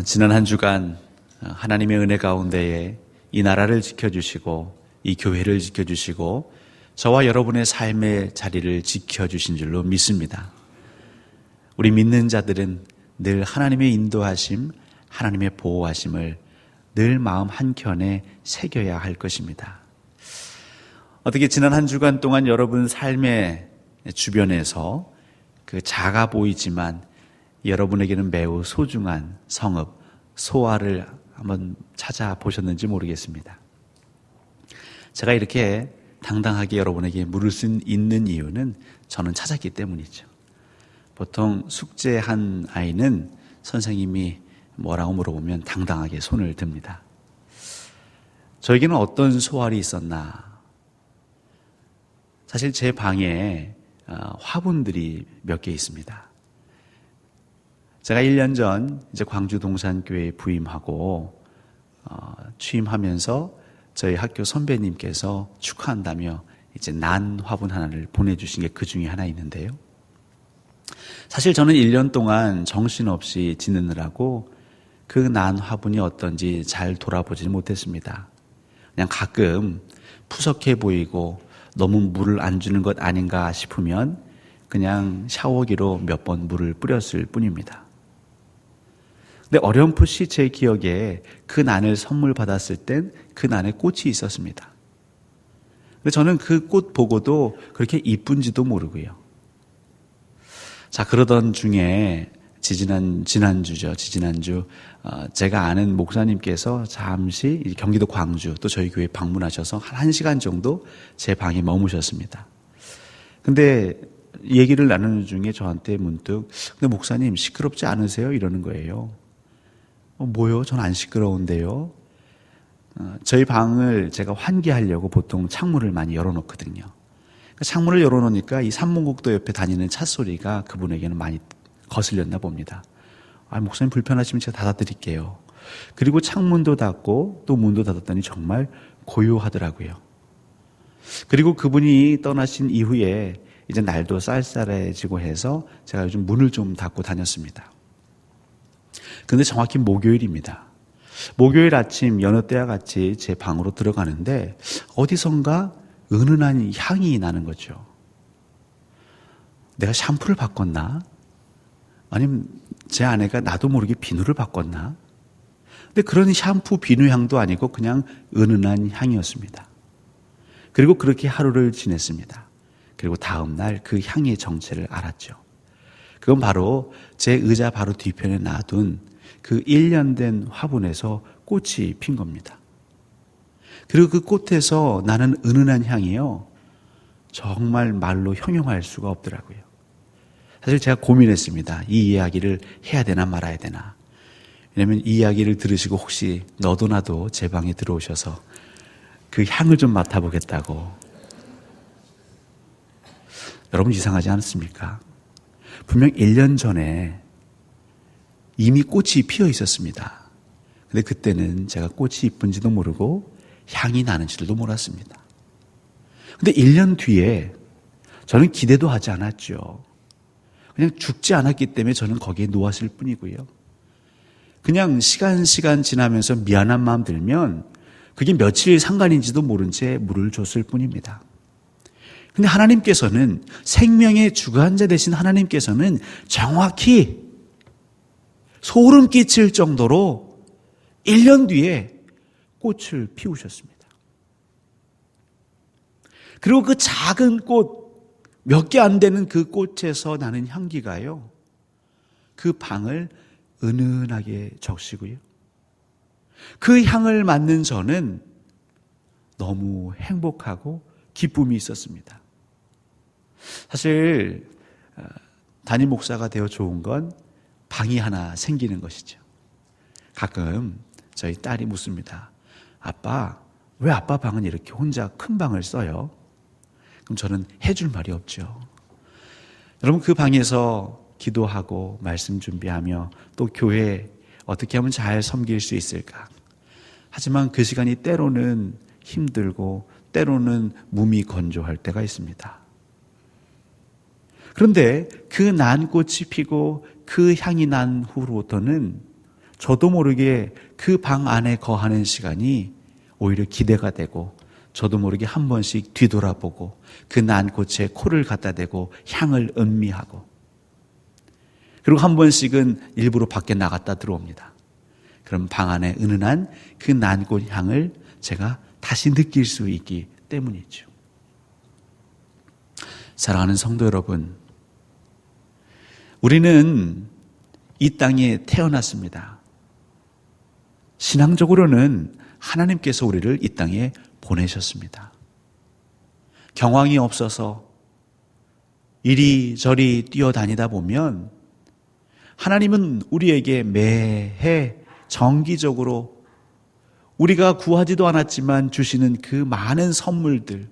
지난 한 주간 하나님의 은혜 가운데에 이 나라를 지켜주시고 이 교회를 지켜주시고 저와 여러분의 삶의 자리를 지켜주신 줄로 믿습니다. 우리 믿는 자들은 늘 하나님의 인도하심, 하나님의 보호하심을 늘 마음 한켠에 새겨야 할 것입니다. 어떻게 지난 한 주간 동안 여러분 삶의 주변에서 그 작아 보이지만 여러분에게는 매우 소중한 성읍, 소아를 한번 찾아보셨는지 모르겠습니다. 제가 이렇게 당당하게 여러분에게 물을 수 있는 이유는 저는 찾았기 때문이죠. 보통 숙제한 아이는 선생님이 뭐라고 물어보면 당당하게 손을 듭니다. 저에게는 어떤 소알이 있었나? 사실 제 방에 화분들이 몇 개 있습니다. 제가 1년 전 이제 광주 동산교회에 부임하고 취임하면서 저희 학교 선배님께서 축하한다며 이제 난 화분 하나를 보내주신 게 그 중에 하나 있는데요. 사실 저는 1년 동안 정신없이 지내느라고 그 난 화분이 어떤지 잘 돌아보지 못했습니다. 그냥 가끔 푸석해 보이고 너무 물을 안 주는 것 아닌가 싶으면 그냥 샤워기로 몇 번 물을 뿌렸을 뿐입니다. 근데 어렴풋이 제 기억에 그 난을 선물 받았을 땐 그 난에 꽃이 있었습니다. 근데 저는 그 꽃 보고도 그렇게 이쁜지도 모르고요. 자, 그러던 중에 지난주 제가 아는 목사님께서 잠시 근기도 광주 또 저희 교회 방문하셔서 한 1시간 정도 제 방에 머무셨습니다. 근데 얘기를 나누는 중에 저한테 문득 근데 목사님 시끄럽지 않으세요? 이러는 거예요. 뭐요? 전 안 시끄러운데요. 저희 방을 제가 환기하려고 보통 창문을 많이 열어놓거든요. 창문을 열어놓으니까 이 삼문국도 옆에 다니는 차 소리가 그분에게는 많이 거슬렸나 봅니다. 목사님 불편하시면 제가 닫아드릴게요. 그리고 창문도 닫고 또 문도 닫았더니 정말 고요하더라고요. 그리고 그분이 떠나신 이후에 이제 날도 쌀쌀해지고 해서 제가 요즘 문을 좀 닫고 다녔습니다. 근데 정확히 목요일입니다. 목요일 아침 여느 때와 같이 제 방으로 들어가는데 어디선가 은은한 향이 나는 거죠. 내가 샴푸를 바꿨나? 아니면 제 아내가 나도 모르게 비누를 바꿨나? 근데 그런 샴푸, 비누 향도 아니고 그냥 은은한 향이었습니다. 그리고 그렇게 하루를 지냈습니다. 그리고 다음 날 그 향의 정체를 알았죠. 그건 바로 제 의자 바로 뒤편에 놔둔 그 1년 된 화분에서 꽃이 핀 겁니다. 그리고 그 꽃에서 나는 은은한 향이요. 정말 말로 형용할 수가 없더라고요. 사실 제가 고민했습니다. 이 이야기를 해야 되나 말아야 되나. 왜냐하면 이 이야기를 들으시고 혹시 너도 나도 제 방에 들어오셔서 그 향을 좀 맡아보겠다고. 여러분 이상하지 않습니까? 분명 1년 전에 이미 꽃이 피어 있었습니다. 근데 그때는 제가 꽃이 이쁜지도 모르고 향이 나는지도 몰랐습니다. 근데 1년 뒤에 저는 기대도 하지 않았죠. 그냥 죽지 않았기 때문에 저는 거기에 놓았을 뿐이고요. 그냥 시간 지나면서 미안한 마음 들면 그게 며칠 상관인지도 모른 채 물을 줬을 뿐입니다. 근데 하나님께서는 생명의 주관자 되신 하나님께서는 정확히 소름 끼칠 정도로 1년 뒤에 꽃을 피우셨습니다. 그리고 그 작은 꽃, 몇 개 안 되는 그 꽃에서 나는 향기가요. 그 방을 은은하게 적시고요. 그 향을 맡는 저는 너무 행복하고 기쁨이 있었습니다. 사실 담임 목사가 되어 좋은 건 방이 하나 생기는 것이죠. 가끔 저희 딸이 묻습니다. 아빠, 왜 아빠 방은 이렇게 혼자 큰 방을 써요? 그럼 저는 해줄 말이 없죠. 여러분 그 방에서 기도하고 말씀 준비하며 또 교회 어떻게 하면 잘 섬길 수 있을까? 하지만 그 시간이 때로는 힘들고 때로는 몸이 건조할 때가 있습니다. 그런데 그 난 꽃이 피고 그 향이 난 후로부터는 저도 모르게 그 방 안에 거하는 시간이 오히려 기대가 되고 저도 모르게 한 번씩 뒤돌아보고 그 난꽃에 코를 갖다 대고 향을 음미하고 그리고 한 번씩은 일부러 밖에 나갔다 들어옵니다. 그럼 방 안에 은은한 그 난꽃 향을 제가 다시 느낄 수 있기 때문이죠. 사랑하는 성도 여러분, 우리는 이 땅에 태어났습니다. 신앙적으로는 하나님께서 우리를 이 땅에 보내셨습니다. 경황이 없어서 이리저리 뛰어다니다 보면 하나님은 우리에게 매해 정기적으로 우리가 구하지도 않았지만 주시는 그 많은 선물들,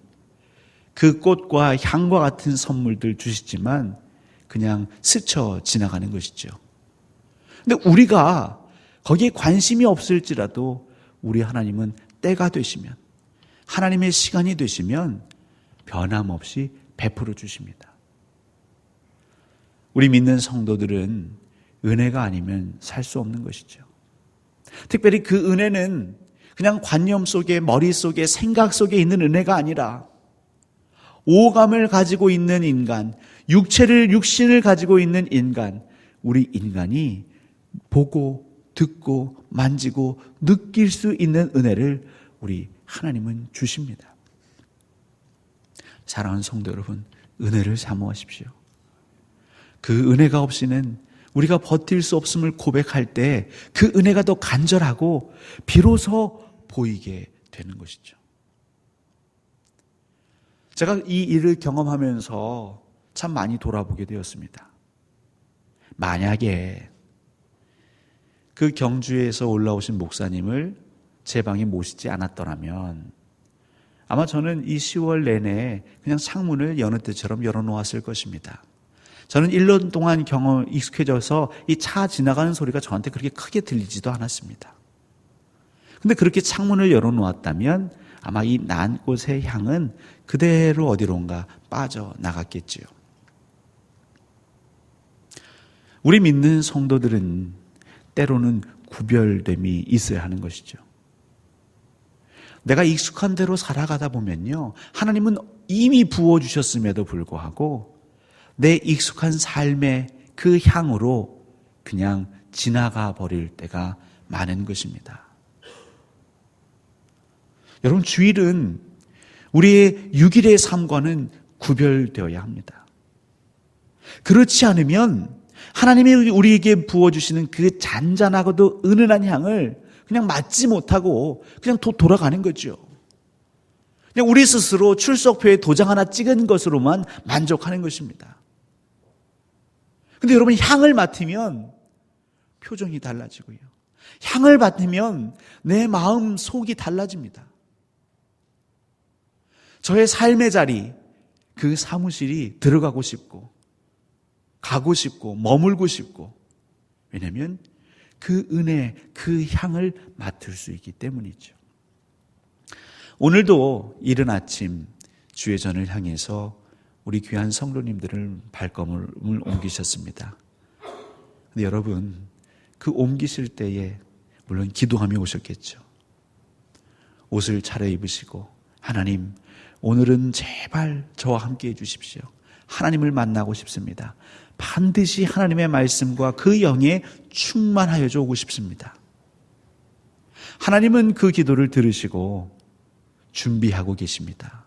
그 꽃과 향과 같은 선물들 주시지만 그냥 스쳐 지나가는 것이죠. 근데 우리가 거기에 관심이 없을지라도 우리 하나님은 때가 되시면, 하나님의 시간이 되시면 변함없이 베풀어 주십니다. 우리 믿는 성도들은 은혜가 아니면 살 수 없는 것이죠. 특별히 그 은혜는 그냥 관념 속에, 머릿속에, 생각 속에 있는 은혜가 아니라 오감을 가지고 있는 인간, 육신을 가지고 있는 인간, 우리 인간이 보고 듣고 만지고 느낄 수 있는 은혜를 우리 하나님은 주십니다. 사랑하는 성도 여러분, 은혜를 사모하십시오. 그 은혜가 없이는 우리가 버틸 수 없음을 고백할 때 그 은혜가 더 간절하고 비로소 보이게 되는 것이죠. 제가 이 일을 경험하면서 참 많이 돌아보게 되었습니다. 만약에 그 경주에서 올라오신 목사님을 제 방에 모시지 않았더라면 아마 저는 이 10월 내내 그냥 창문을 여느 때처럼 열어놓았을 것입니다. 저는 1년 동안 익숙해져서 이 차 지나가는 소리가 저한테 그렇게 크게 들리지도 않았습니다. 근데 그렇게 창문을 열어놓았다면 아마 이 난꽃의 향은 그대로 어디론가 빠져나갔겠지요. 우리 믿는 성도들은 때로는 구별됨이 있어야 하는 것이죠. 내가 익숙한 대로 살아가다 보면요, 하나님은 이미 부어주셨음에도 불구하고 내 익숙한 삶의 그 향으로 그냥 지나가 버릴 때가 많은 것입니다. 여러분, 주일은 우리의 6일의 삶과는 구별되어야 합니다. 그렇지 않으면 하나님이 우리에게 부어주시는 그 잔잔하고도 은은한 향을 그냥 맡지 못하고 그냥 돌아가는 거죠. 그냥 우리 스스로 출석표에 도장 하나 찍은 것으로만 만족하는 것입니다. 근데 여러분, 향을 맡으면 표정이 달라지고요. 향을 맡으면 내 마음 속이 달라집니다. 저의 삶의 자리, 그 사무실이 들어가고 싶고 가고 싶고 머물고 싶고, 왜냐하면 그 은혜, 그 향을 맡을 수 있기 때문이죠. 오늘도 이른 아침 주의 전을 향해서 우리 귀한 성도님들을 발걸음을 옮기셨습니다. 근데 여러분, 그 옮기실 때에 물론 기도하며 오셨겠죠. 옷을 차려입으시고, 하나님, 오늘은 제발 저와 함께 해주십시오. 하나님을 만나고 싶습니다. 반드시 하나님의 말씀과 그 영에 충만하여 오고 싶습니다. 하나님은 그 기도를 들으시고 준비하고 계십니다.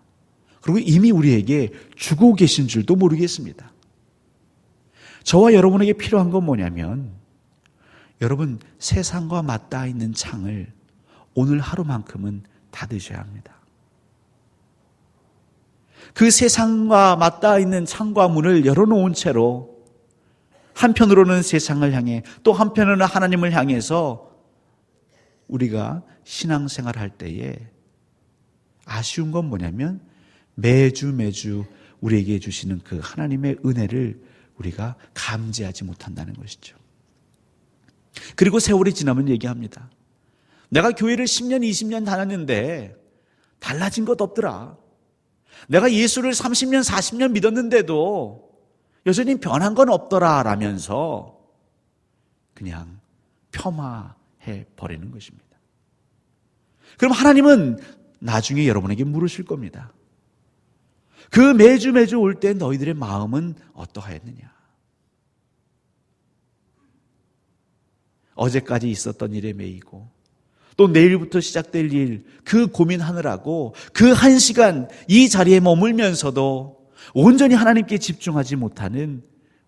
그리고 이미 우리에게 주고 계신 줄도 모르겠습니다. 저와 여러분에게 필요한 건 뭐냐면, 여러분, 세상과 맞닿아 있는 창을 오늘 하루만큼은 닫으셔야 합니다. 그 세상과 맞닿아 있는 창과 문을 열어놓은 채로 한편으로는 세상을 향해 또 한편으로는 하나님을 향해서 우리가 신앙생활할 때에 아쉬운 건 뭐냐면 매주 우리에게 주시는 그 하나님의 은혜를 우리가 감지하지 못한다는 것이죠. 그리고 세월이 지나면 얘기합니다. 내가 교회를 10년, 20년 다녔는데 달라진 것 없더라. 내가 예수를 30년, 40년 믿었는데도 여전히 변한 건 없더라 라면서 그냥 폄하해 버리는 것입니다. 그럼 하나님은 나중에 여러분에게 물으실 겁니다. 그 매주 올 때 너희들의 마음은 어떠하였느냐? 어제까지 있었던 일에 매이고 또 내일부터 시작될 일, 그 고민하느라고 그 1시간 이 자리에 머물면서도 온전히 하나님께 집중하지 못하는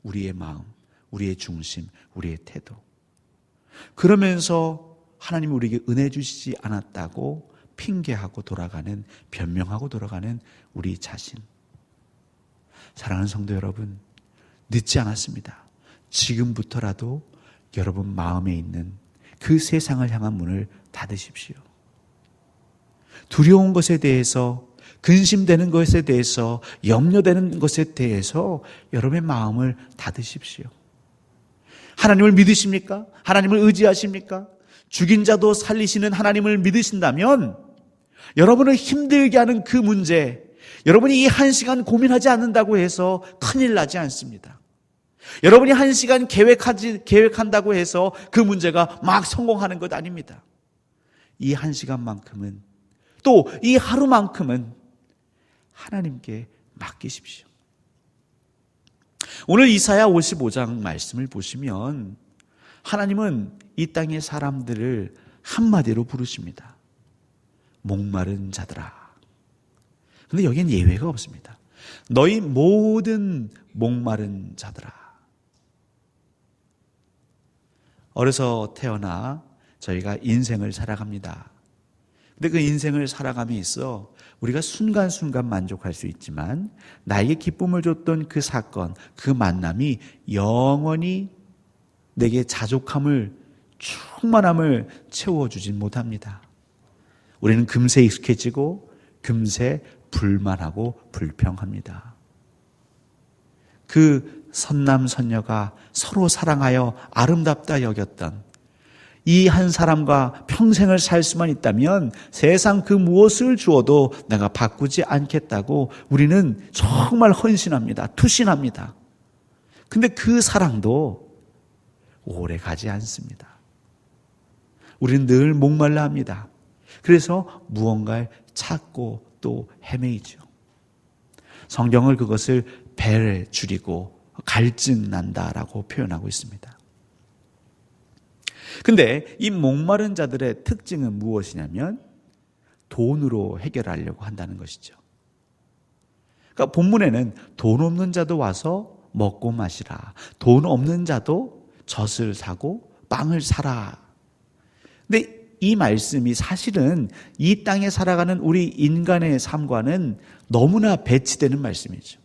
우리의 마음, 우리의 중심, 우리의 태도. 그러면서 하나님이 우리에게 은혜 주시지 않았다고 핑계하고 돌아가는, 변명하고 돌아가는 우리 자신. 사랑하는 성도 여러분, 늦지 않았습니다. 지금부터라도 여러분 마음에 있는 그 세상을 향한 문을 닫으십시오. 두려운 것에 대해서, 근심되는 것에 대해서, 염려되는 것에 대해서 여러분의 마음을 닫으십시오. 하나님을 믿으십니까? 하나님을 의지하십니까? 죽인 자도 살리시는 하나님을 믿으신다면 여러분을 힘들게 하는 그 문제, 여러분이 이 1시간 고민하지 않는다고 해서 큰일 나지 않습니다. 여러분이 1시간 계획한다고 해서 그 문제가 막 성공하는 것 아닙니다. 이 1시간만큼은, 또 이 하루만큼은 하나님께 맡기십시오. 오늘 이사야 55장 말씀을 보시면 하나님은 이 땅의 사람들을 한마디로 부르십니다. 목마른 자들아. 그런데 여기엔 예외가 없습니다. 너희 모든 목마른 자들아. 어려서 태어나 저희가 인생을 살아갑니다. 근데 그 인생을 살아감에 있어 우리가 순간순간 만족할 수 있지만 나에게 기쁨을 줬던 그 사건, 그 만남이 영원히 내게 자족함을, 충만함을 채워주진 못합니다. 우리는 금세 익숙해지고 금세 불만하고 불평합니다. 그 선남 선녀가 서로 사랑하여 아름답다 여겼던 이 한 사람과 평생을 살 수만 있다면 세상 그 무엇을 주어도 내가 바꾸지 않겠다고 우리는 정말 헌신합니다. 투신합니다. 근데 그 사랑도 오래 가지 않습니다. 우리는 늘 목말라 합니다. 그래서 무언가를 찾고 또 헤매이죠. 성경을 그것을 배를 줄이고 갈증 난다라고 표현하고 있습니다. 근데 이 목마른 자들의 특징은 무엇이냐면 돈으로 해결하려고 한다는 것이죠. 그러니까 본문에는 돈 없는 자도 와서 먹고 마시라. 돈 없는 자도 젖을 사고 빵을 사라. 근데 이 말씀이 사실은 이 땅에 살아가는 우리 인간의 삶과는 너무나 배치되는 말씀이죠.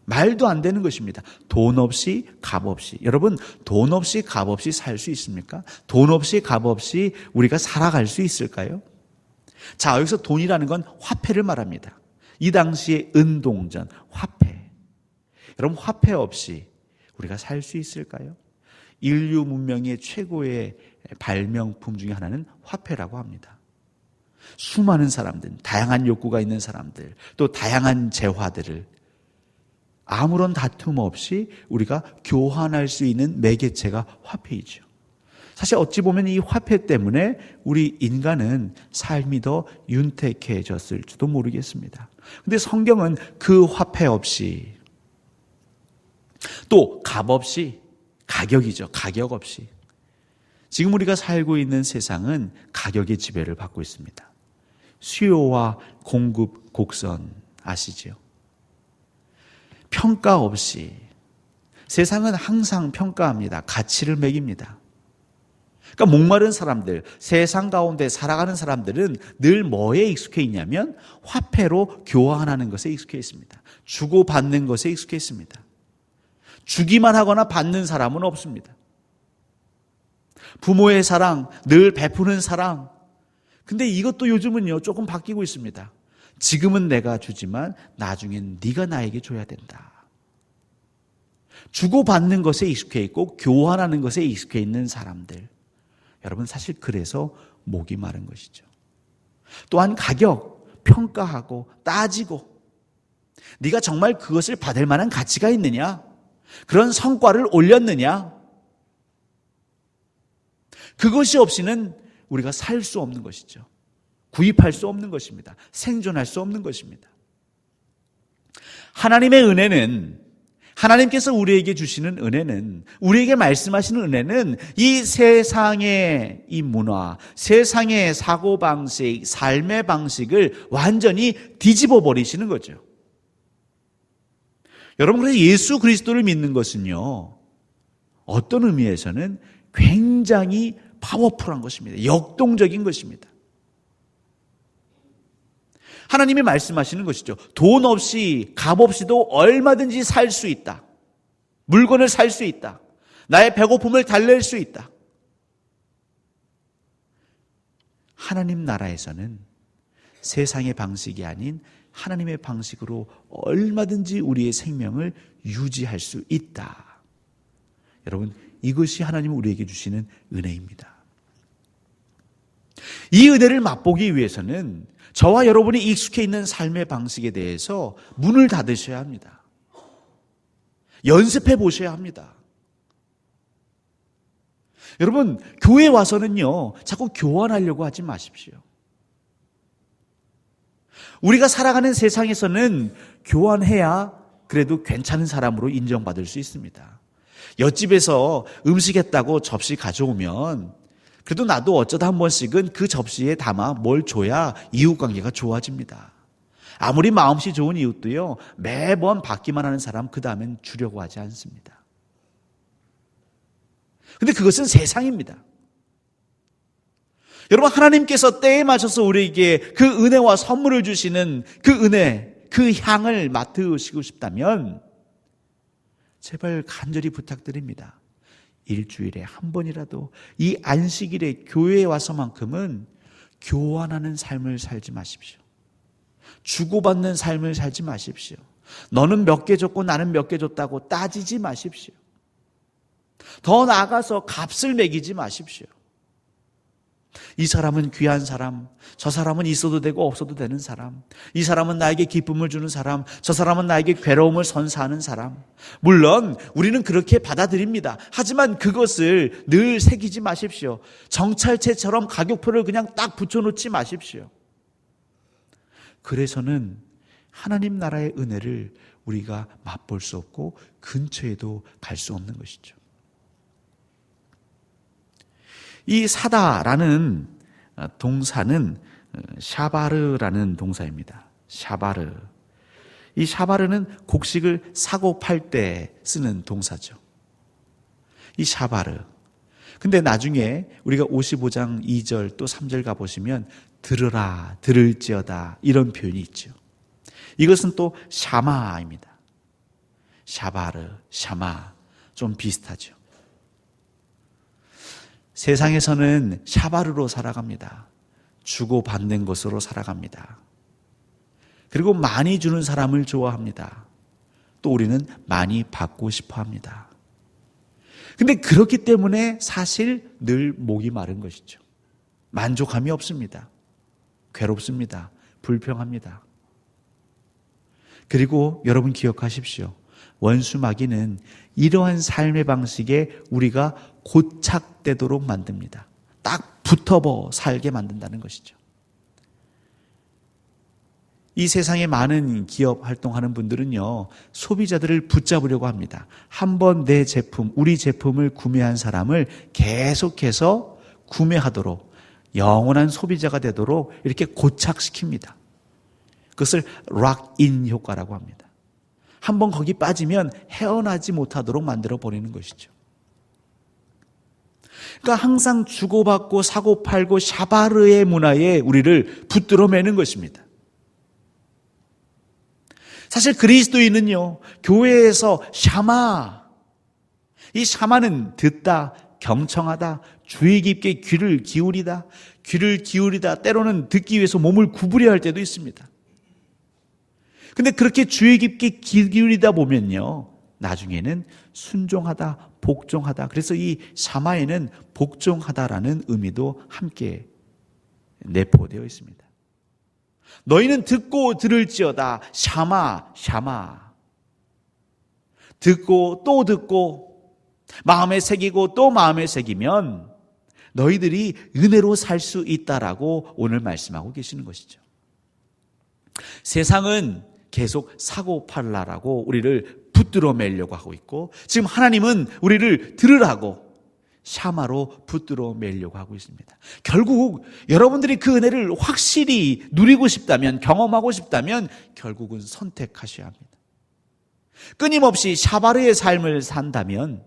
말도 안 되는 것입니다. 돈 없이 값 없이. 여러분, 돈 없이 값 없이 살 수 있습니까? 돈 없이 값 없이 우리가 살아갈 수 있을까요? 자, 여기서 돈이라는 건 화폐를 말합니다. 이 당시의 은동전, 화폐. 여러분, 화폐 없이 우리가 살 수 있을까요? 인류 문명의 최고의 발명품 중에 하나는 화폐라고 합니다. 수많은 사람들, 다양한 욕구가 있는 사람들, 또 다양한 재화들을 아무런 다툼 없이 우리가 교환할 수 있는 매개체가 화폐이죠. 사실 어찌 보면 이 화폐 때문에 우리 인간은 삶이 더 윤택해졌을지도 모르겠습니다. 그런데 성경은 그 화폐 없이, 또 값 없이, 가격이죠. 가격 없이. 지금 우리가 살고 있는 세상은 가격의 지배를 받고 있습니다. 수요와 공급 곡선 아시죠? 평가 없이. 세상은 항상 평가합니다. 가치를 매깁니다. 그러니까 목마른 사람들, 세상 가운데 살아가는 사람들은 늘 뭐에 익숙해 있냐면 화폐로 교환하는 것에 익숙해 있습니다. 주고받는 것에 익숙해 있습니다. 주기만 하거나 받는 사람은 없습니다. 부모의 사랑, 늘 베푸는 사랑. 근데 이것도 요즘은요 조금 바뀌고 있습니다. 지금은 내가 주지만 나중엔 네가 나에게 줘야 된다. 주고받는 것에 익숙해 있고 교환하는 것에 익숙해 있는 사람들. 여러분, 사실 그래서 목이 마른 것이죠. 또한 가격, 평가하고 따지고 네가 정말 그것을 받을 만한 가치가 있느냐? 그런 성과를 올렸느냐? 그것이 없이는 우리가 살 수 없는 것이죠. 구입할 수 없는 것입니다. 생존할 수 없는 것입니다. 하나님의 은혜는, 하나님께서 우리에게 주시는 은혜는, 우리에게 말씀하시는 은혜는 이 세상의 이 문화, 세상의 사고방식, 삶의 방식을 완전히 뒤집어 버리시는 거죠. 여러분, 그래서 예수 그리스도를 믿는 것은요, 어떤 의미에서는 굉장히 파워풀한 것입니다. 역동적인 것입니다. 하나님이 말씀하시는 것이죠. 돈 없이, 값 없이도 얼마든지 살 수 있다. 물건을 살 수 있다. 나의 배고픔을 달랠 수 있다. 하나님 나라에서는 세상의 방식이 아닌 하나님의 방식으로 얼마든지 우리의 생명을 유지할 수 있다. 여러분, 이것이 하나님이 우리에게 주시는 은혜입니다. 이 은혜를 맛보기 위해서는 저와 여러분이 익숙해 있는 삶의 방식에 대해서 문을 닫으셔야 합니다. 연습해 보셔야 합니다. 여러분, 교회에 와서는요, 자꾸 교환하려고 하지 마십시오. 우리가 살아가는 세상에서는 교환해야 그래도 괜찮은 사람으로 인정받을 수 있습니다. 옆집에서 음식 했다고 접시 가져오면 그래도 나도 어쩌다 한 번씩은 그 접시에 담아 뭘 줘야 이웃관계가 좋아집니다. 아무리 마음씨 좋은 이웃도요, 매번 받기만 하는 사람 그 다음엔 주려고 하지 않습니다. 근데 그것은 세상입니다. 여러분, 하나님께서 때에 맞춰서 우리에게 그 은혜와 선물을 주시는 그 은혜, 그 향을 맡으시고 싶다면 제발 간절히 부탁드립니다. 일주일에 한 번이라도 이 안식일에 교회에 와서만큼은 교환하는 삶을 살지 마십시오. 주고받는 삶을 살지 마십시오. 너는 몇 개 줬고 나는 몇 개 줬다고 따지지 마십시오. 더 나아가서 값을 매기지 마십시오. 이 사람은 귀한 사람, 저 사람은 있어도 되고 없어도 되는 사람, 이 사람은 나에게 기쁨을 주는 사람, 저 사람은 나에게 괴로움을 선사하는 사람. 물론 우리는 그렇게 받아들입니다. 하지만 그것을 늘 새기지 마십시오. 정찰제처럼 가격표를 그냥 딱 붙여놓지 마십시오. 그래서는 하나님 나라의 은혜를 우리가 맛볼 수 없고 근처에도 갈 수 없는 것이죠. 이 사다라는 동사는 샤바르라는 동사입니다. 샤바르. 이 샤바르는 곡식을 사고 팔 때 쓰는 동사죠. 이 샤바르. 근데 나중에 우리가 55장 2절 또 3절 가보시면 들으라, 들을지어다 이런 표현이 있죠. 이것은 또 샤마입니다. 샤바르, 샤마 좀 비슷하죠. 세상에서는 샤바르로 살아갑니다. 주고받는 것으로 살아갑니다. 그리고 많이 주는 사람을 좋아합니다. 또 우리는 많이 받고 싶어 합니다. 근데 그렇기 때문에 사실 늘 목이 마른 것이죠. 만족함이 없습니다. 괴롭습니다. 불평합니다. 그리고 여러분 기억하십시오. 원수 마귀는 이러한 삶의 방식에 우리가 고착되도록 만듭니다. 딱 붙어버 살게 만든다는 것이죠. 이 세상에 많은 기업 활동하는 분들은요, 소비자들을 붙잡으려고 합니다. 한번 내 제품, 우리 제품을 구매한 사람을 계속해서 구매하도록, 영원한 소비자가 되도록 이렇게 고착시킵니다. 그것을 락인 효과라고 합니다. 한번 거기 빠지면 헤어나지 못하도록 만들어 버리는 것이죠. 그러니까 항상 주고받고 사고 팔고 샤바르의 문화에 우리를 붙들어 매는 것입니다. 사실 그리스도인은요, 교회에서 샤마, 이 샤마는 듣다, 경청하다, 주의 깊게 귀를 기울이다, 때로는 듣기 위해서 몸을 구부려 할 때도 있습니다. 근데 그렇게 주의 깊게 기울이다 보면요, 나중에는 순종하다, 복종하다. 그래서 이 샤마에는 복종하다라는 의미도 함께 내포되어 있습니다. 너희는 듣고 들을지어다. 샤마. 듣고 또 듣고 마음에 새기고 또 마음에 새기면 너희들이 은혜로 살 수 있다라고 오늘 말씀하고 계시는 것이죠. 세상은 계속 사고팔라라고 우리를 붙들어 매려고 하고 있고, 지금 하나님은 우리를 들으라고 샤마로 붙들어 매려고 하고 있습니다. 결국 여러분들이 그 은혜를 확실히 누리고 싶다면, 경험하고 싶다면 결국은 선택하셔야 합니다. 끊임없이 샤바르의 삶을 산다면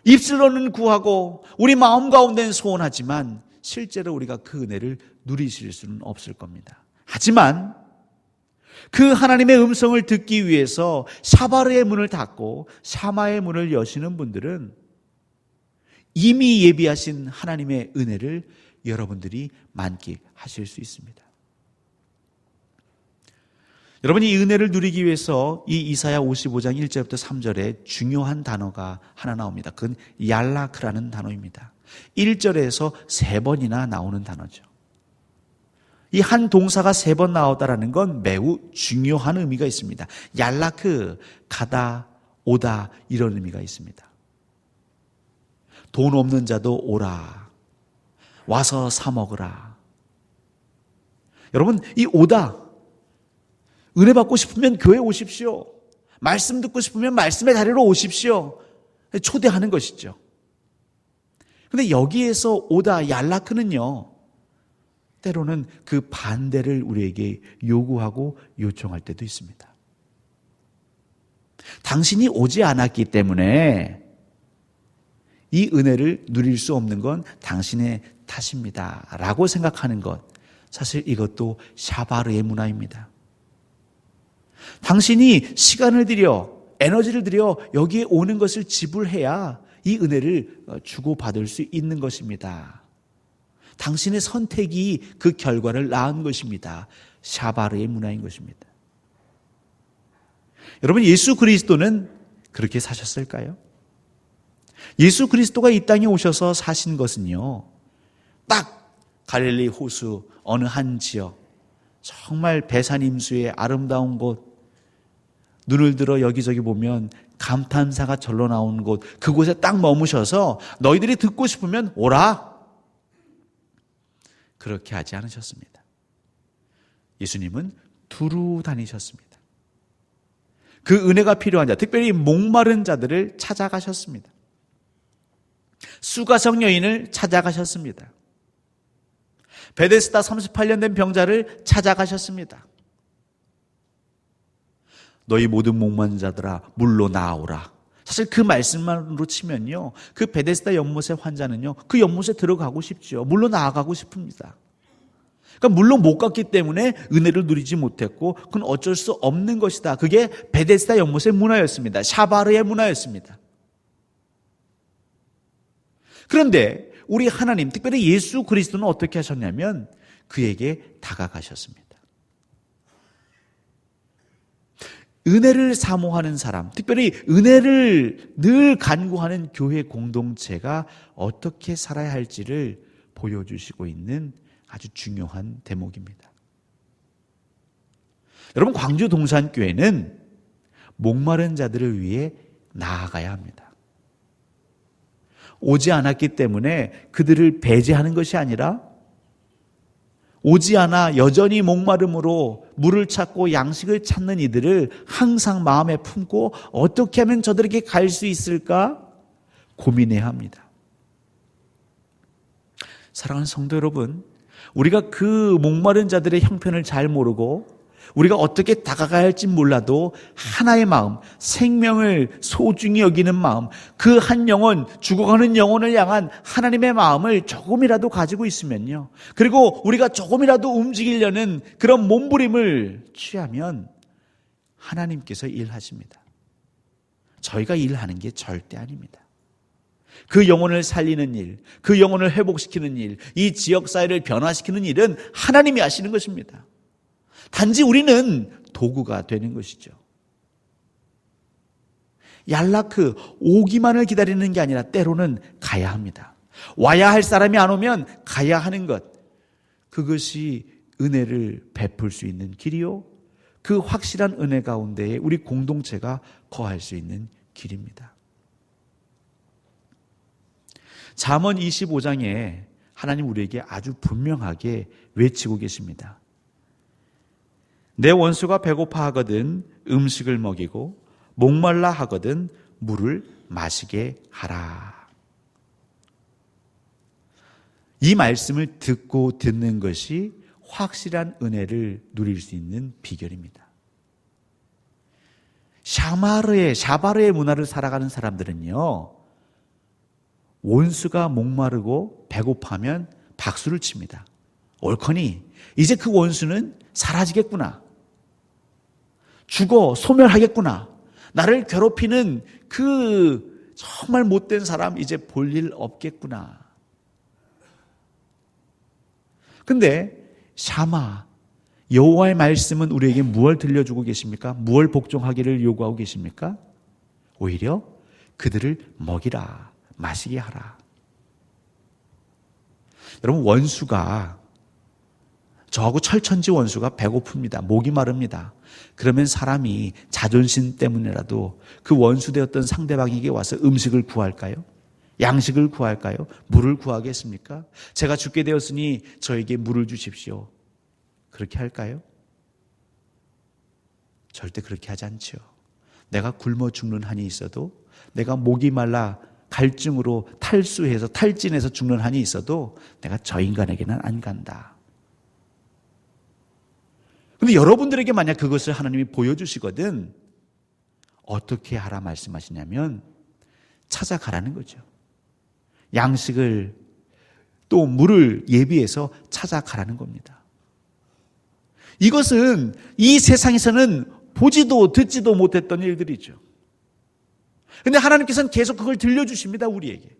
입술로는 구하고 우리 마음 가운데는 소원하지만 실제로 우리가 그 은혜를 누리실 수는 없을 겁니다. 하지만 그 하나님의 음성을 듣기 위해서 샤바르의 문을 닫고 샤마의 문을 여시는 분들은 이미 예비하신 하나님의 은혜를 여러분들이 만끽하실 수 있습니다. 여러분이 이 은혜를 누리기 위해서 이 이사야 55장 1절부터 3절에 중요한 단어가 하나 나옵니다. 그건 얄라크라는 단어입니다. 1절에서 3번이나 나오는 단어죠. 이 한 동사가 3번 나왔다라는 건 매우 중요한 의미가 있습니다. 얄라크, 가다, 오다 이런 의미가 있습니다. 돈 없는 자도 오라. 와서 사 먹으라. 여러분, 이 오다, 은혜 받고 싶으면 교회 오십시오. 말씀 듣고 싶으면 말씀의 자리로 오십시오. 초대하는 것이죠. 그런데 여기에서 오다, 얄라크는요, 때로는 그 반대를 우리에게 요구하고 요청할 때도 있습니다. 당신이 오지 않았기 때문에 이 은혜를 누릴 수 없는 건 당신의 탓입니다 라고 생각하는 것, 사실 이것도 샤바르의 문화입니다. 당신이 시간을 들여, 에너지를 들여 여기에 오는 것을 지불해야 이 은혜를 주고받을 수 있는 것입니다. 당신의 선택이 그 결과를 낳은 것입니다. 샤바르의 문화인 것입니다. 여러분, 예수 그리스도는 그렇게 사셨을까요? 예수 그리스도가 이 땅에 오셔서 사신 것은요, 딱 갈릴리 호수 어느 한 지역, 정말 배산임수의 아름다운 곳, 눈을 들어 여기저기 보면 감탄사가 절로 나오는 곳, 그곳에 딱 머무셔서 너희들이 듣고 싶으면 오라. 그렇게 하지 않으셨습니다. 예수님은 두루 다니셨습니다. 그 은혜가 필요한 자, 특별히 목마른 자들을 찾아가셨습니다. 수가성 여인을 찾아가셨습니다. 베데스다 38년 된 병자를 찾아가셨습니다. 너희 모든 목마른 자들아 물로 나오라. 사실 그 말씀만으로 치면요, 그 베데스다 연못의 환자는요, 그 연못에 들어가고 싶죠. 물로 나아가고 싶습니다. 그러니까 물로 못 갔기 때문에 은혜를 누리지 못했고, 그건 어쩔 수 없는 것이다. 그게 베데스다 연못의 문화였습니다. 샤바르의 문화였습니다. 그런데 우리 하나님, 특별히 예수 그리스도는 어떻게 하셨냐면 그에게 다가가셨습니다. 은혜를 사모하는 사람, 특별히 은혜를 늘 간구하는 교회 공동체가 어떻게 살아야 할지를 보여주시고 있는 아주 중요한 대목입니다. 여러분, 광주 동산교회는 목마른 자들을 위해 나아가야 합니다. 오지 않았기 때문에 그들을 배제하는 것이 아니라 오지 않아 여전히 목마름으로 물을 찾고 양식을 찾는 이들을 항상 마음에 품고 어떻게 하면 저들에게 갈 수 있을까 고민해야 합니다. 사랑하는 성도 여러분, 우리가 그 목마른 자들의 형편을 잘 모르고 우리가 어떻게 다가가야 할지 몰라도 하나의 마음, 생명을 소중히 여기는 마음, 그 한 영혼, 죽어가는 영혼을 향한 하나님의 마음을 조금이라도 가지고 있으면요, 그리고 우리가 조금이라도 움직이려는 그런 몸부림을 취하면 하나님께서 일하십니다. 저희가 일하는 게 절대 아닙니다. 그 영혼을 살리는 일, 그 영혼을 회복시키는 일, 이 지역사회를 변화시키는 일은 하나님이 하시는 것입니다. 단지 우리는 도구가 되는 것이죠. 얄라크, 오기만을 기다리는 게 아니라 때로는 가야 합니다. 와야 할 사람이 안 오면 가야 하는 것, 그것이 은혜를 베풀 수 있는 길이요, 그 확실한 은혜 가운데에 우리 공동체가 거할 수 있는 길입니다. 잠언 25장에 하나님 우리에게 아주 분명하게 외치고 계십니다. 내 원수가 배고파 하거든 음식을 먹이고 목말라 하거든 물을 마시게 하라. 이 말씀을 듣고 듣는 것이 확실한 은혜를 누릴 수 있는 비결입니다. 샤바르의 문화를 살아가는 사람들은요, 원수가 목마르고 배고파면 박수를 칩니다. 옳거니 이제 그 원수는 사라지겠구나. 죽어 소멸하겠구나. 나를 괴롭히는 그 정말 못된 사람 이제 볼 일 없겠구나. 근데 샤마, 여호와의 말씀은 우리에게 무엇을 들려주고 계십니까? 무엇을 복종하기를 요구하고 계십니까? 오히려 그들을 먹이라, 마시게 하라. 여러분, 원수가, 저하고 철천지 원수가 배고픕니다. 목이 마릅니다. 그러면 사람이 자존심 때문에라도 그 원수되었던 상대방에게 와서 음식을 구할까요? 양식을 구할까요? 물을 구하겠습니까? 제가 죽게 되었으니 저에게 물을 주십시오. 그렇게 할까요? 절대 그렇게 하지 않죠. 내가 굶어 죽는 한이 있어도, 내가 목이 말라 갈증으로 탈수해서 탈진해서 죽는 한이 있어도 내가 저 인간에게는 안 간다. 그런데 여러분들에게 만약 그것을 하나님이 보여주시거든 어떻게 하라 말씀하시냐면 찾아가라는 거죠. 양식을 또 물을 예비해서 찾아가라는 겁니다. 이것은 이 세상에서는 보지도 듣지도 못했던 일들이죠. 그런데 하나님께서는 계속 그걸 들려주십니다, 우리에게.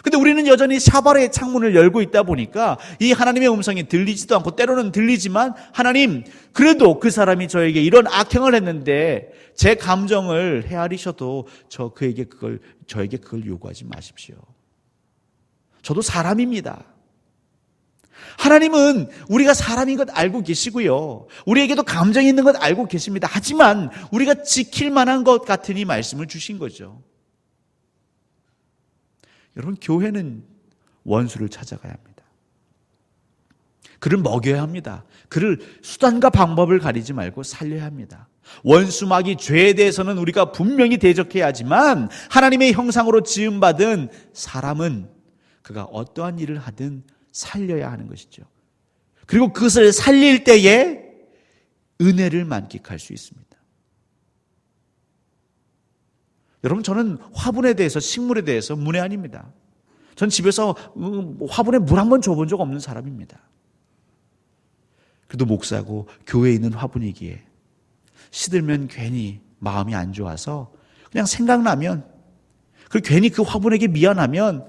근데 우리는 여전히 샤바르의 창문을 열고 있다 보니까 이 하나님의 음성이 들리지도 않고, 때로는 들리지만 하나님, 그래도 그 사람이 저에게 이런 악행을 했는데 제 감정을 헤아리셔도 저에게 그걸 요구하지 마십시오. 저도 사람입니다. 하나님은 우리가 사람인 것 알고 계시고요, 우리에게도 감정이 있는 것 알고 계십니다. 하지만 우리가 지킬 만한 것 같은 이 말씀을 주신 거죠. 여러분, 교회는 원수를 찾아가야 합니다. 그를 먹여야 합니다. 그를 수단과 방법을 가리지 말고 살려야 합니다. 원수막이 죄에 대해서는 우리가 분명히 대적해야 하지만 하나님의 형상으로 지음받은 사람은 그가 어떠한 일을 하든 살려야 하는 것이죠. 그리고 그것을 살릴 때에 은혜를 만끽할 수 있습니다. 여러분, 저는 화분에 대해서, 식물에 대해서 문외한입니다. 전 집에서 화분에 물 한 번 줘본 적 없는 사람입니다. 그래도 목사고 교회에 있는 화분이기에 시들면 괜히 마음이 안 좋아서 그냥 생각나면, 그리고 괜히 그 화분에게 미안하면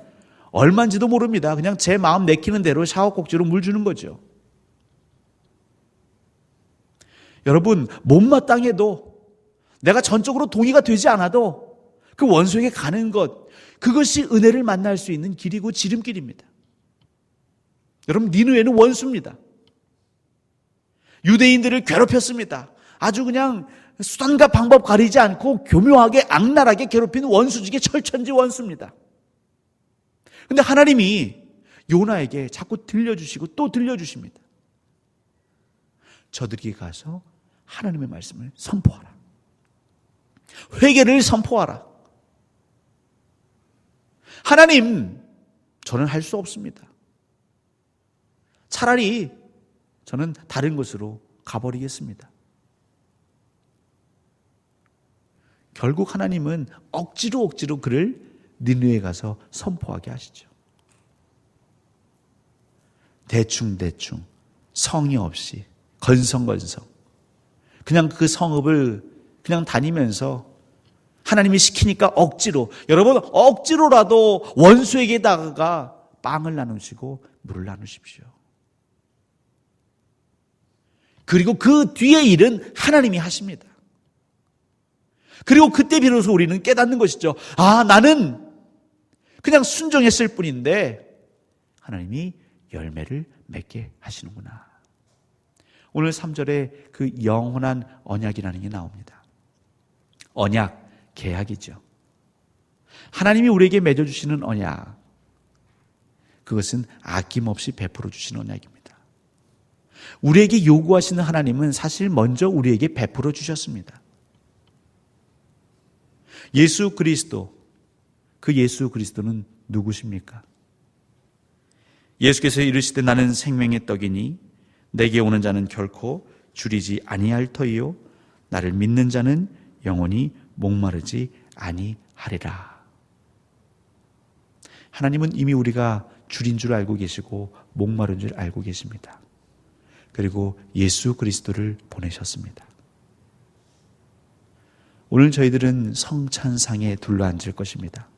얼마인지도 모릅니다. 그냥 제 마음 내키는 대로 샤워꼭지로 물 주는 거죠. 여러분, 못마땅해도, 내가 전적으로 동의가 되지 않아도 그 원수에게 가는 것, 그것이 은혜를 만날 수 있는 길이고 지름길입니다. 여러분, 니느웨는 원수입니다. 유대인들을 괴롭혔습니다. 아주 그냥 수단과 방법 가리지 않고 교묘하게 악랄하게 괴롭힌 원수 중에 철천지 원수입니다. 그런데 하나님이 요나에게 자꾸 들려주시고 또 들려주십니다. 저들에게 가서 하나님의 말씀을 선포하라. 회개를 선포하라. 하나님, 저는 할 수 없습니다. 차라리 저는 다른 곳으로 가버리겠습니다. 결국 하나님은 억지로 그를 니느웨에 가서 선포하게 하시죠. 대충 성의 없이 건성건성 그냥 그 성읍을 그냥 다니면서 하나님이 시키니까 억지로, 여러분, 억지로라도 원수에게다가 빵을 나누시고 물을 나누십시오. 그리고 그 뒤의 일은 하나님이 하십니다. 그리고 그때 비로소 우리는 깨닫는 것이죠. 아, 나는 그냥 순종했을 뿐인데 하나님이 열매를 맺게 하시는구나. 오늘 3절에 그 영원한 언약이라는 게 나옵니다. 언약, 계약이죠. 하나님이 우리에게 맺어주시는 언약, 그것은 아낌없이 베풀어 주시는 언약입니다. 우리에게 요구하시는 하나님은 사실 먼저 우리에게 베풀어 주셨습니다. 예수 그리스도, 그 예수 그리스도는 누구십니까? 예수께서 이르시되 나는 생명의 떡이니 내게 오는 자는 결코 줄이지 아니할 터이요 나를 믿는 자는 영원히 목마르지 아니하리라. 하나님은 이미 우리가 줄인 줄 알고 계시고 목마른 줄 알고 계십니다. 그리고 예수 그리스도를 보내셨습니다. 오늘 저희들은 성찬상에 둘러앉을 것입니다.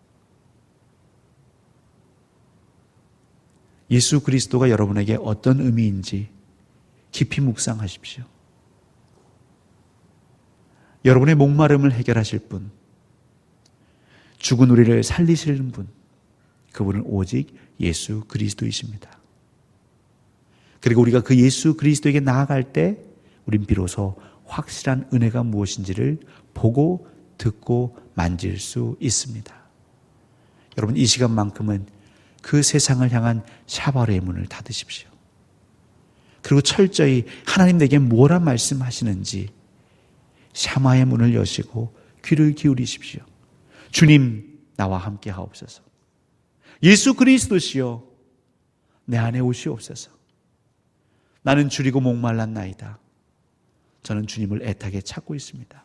예수 그리스도가 여러분에게 어떤 의미인지 깊이 묵상하십시오. 여러분의 목마름을 해결하실 분, 죽은 우리를 살리시는 분, 그분은 오직 예수 그리스도이십니다. 그리고 우리가 그 예수 그리스도에게 나아갈 때 우린 비로소 확실한 은혜가 무엇인지를 보고 듣고 만질 수 있습니다. 여러분, 이 시간만큼은 그 세상을 향한 샤바르의 문을 닫으십시오. 그리고 철저히 하나님 내게 뭐라 말씀하시는지 샤마의 문을 여시고 귀를 기울이십시오. 주님, 나와 함께 하옵소서. 예수 그리스도시여, 내 안에 오시옵소서. 나는 줄이고 목말랐나이다. 저는 주님을 애타게 찾고 있습니다.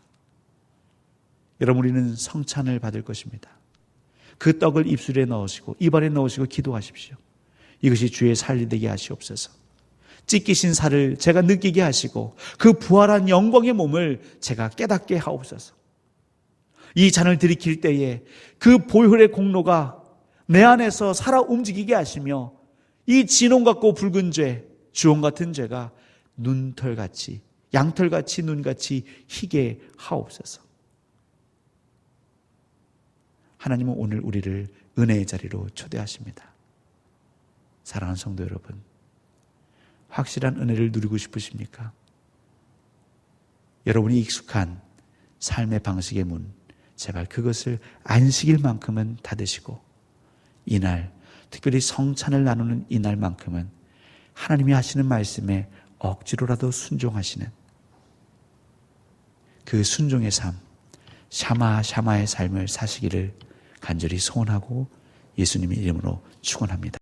여러분, 우리는 성찬을 받을 것입니다. 그 떡을 입술에 넣으시고 입안에 넣으시고 기도하십시오. 이것이 주의 살이 되게 하시옵소서. 찢기신 살을 제가 느끼게 하시고 그 부활한 영광의 몸을 제가 깨닫게 하옵소서. 이 잔을 들이킬 때에 그 보혈의 공로가 내 안에서 살아 움직이게 하시며 이 진홍 같고 붉은 죄, 주홍 같은 죄가 눈털같이, 양털같이, 눈같이 희게 하옵소서. 하나님은 오늘 우리를 은혜의 자리로 초대하십니다. 사랑하는 성도 여러분, 확실한 은혜를 누리고 싶으십니까? 여러분이 익숙한 삶의 방식의 문, 제발 그것을 안식일만큼은 닫으시고 이날, 특별히 성찬을 나누는 이날만큼은 하나님이 하시는 말씀에 억지로라도 순종하시는 그 순종의 삶, 샤마의 삶을 사시기를 간절히 소원하고 예수님의 이름으로 축원합니다.